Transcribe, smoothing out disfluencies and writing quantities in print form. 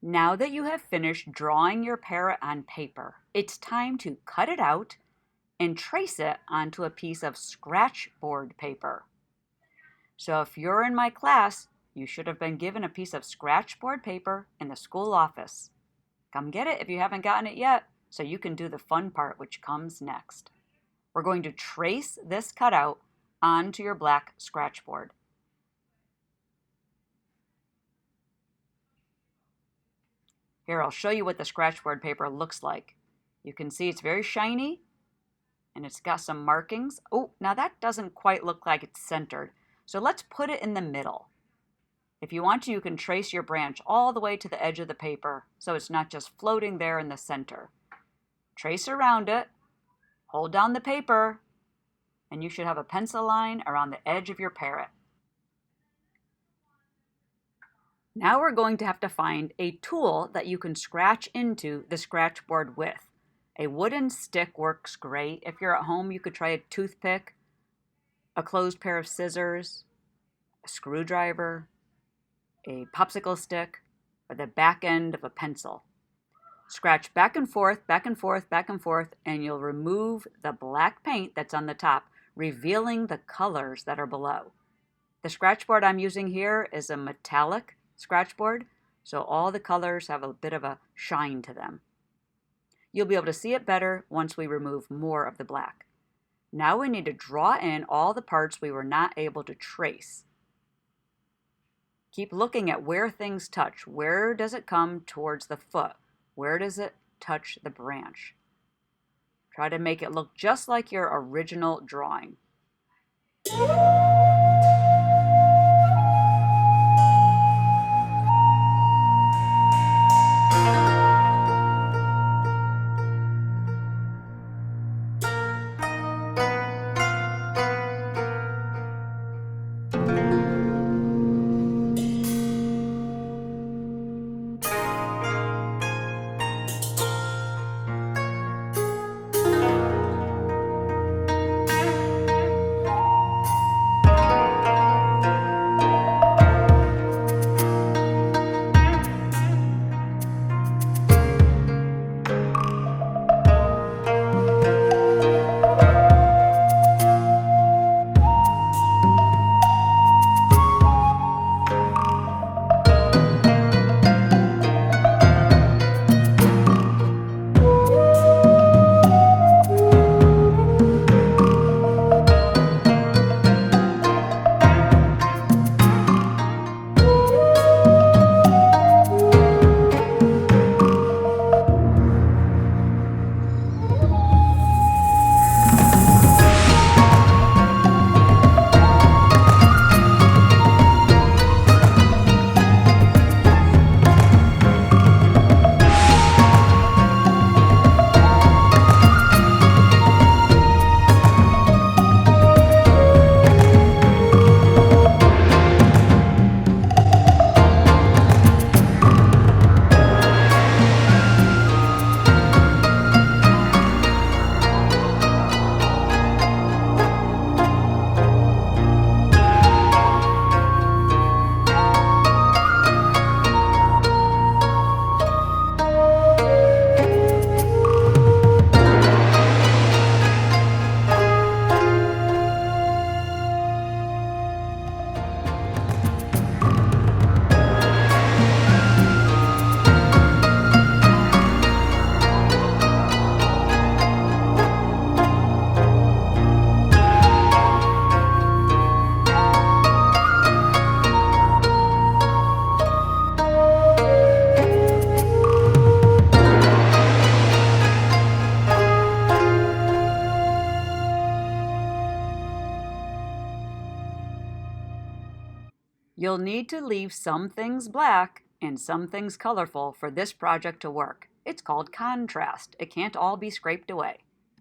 Now that you have finished drawing your parrot on paper, it's time to cut it out and trace it onto a piece of scratchboard paper. So if you're in my class, you should have been given a piece of scratchboard paper in the school office. Come get it if you haven't gotten it yet, so you can do the fun part, which comes next. We're going to trace this cutout onto your black scratchboard. Here, I'll show you what the scratchboard paper looks like. You can see it's very shiny and it's got some markings. Oh, now that doesn't quite look like it's centered. So let's put it in the middle. If you want to, you can trace your branch all the way to the edge of the paper so it's not just floating there in the center. Trace around it, hold down the paper, and you should have a pencil line around the edge of your parrot. Now we're going to have to find a tool that you can scratch into the scratchboard with. A wooden stick works great. If you're at home, you could try a toothpick, a closed pair of scissors, a screwdriver, a popsicle stick, or the back end of a pencil. Scratch back and forth, back and forth, back and forth, and you'll remove the black paint that's on the top, revealing the colors that are below. The scratchboard I'm using here is a metallic scratchboard, so all the colors have a bit of a shine to them. You'll be able to see it better once we remove more of the black. Now we need to draw in all the parts we were not able to trace. Keep looking at where things touch. Where does it come towards the foot? Where does it touch the branch? Try to make it look just like your original drawing. You'll need to leave some things black and some things colorful for this project to work. It's called contrast. It can't all be scraped away.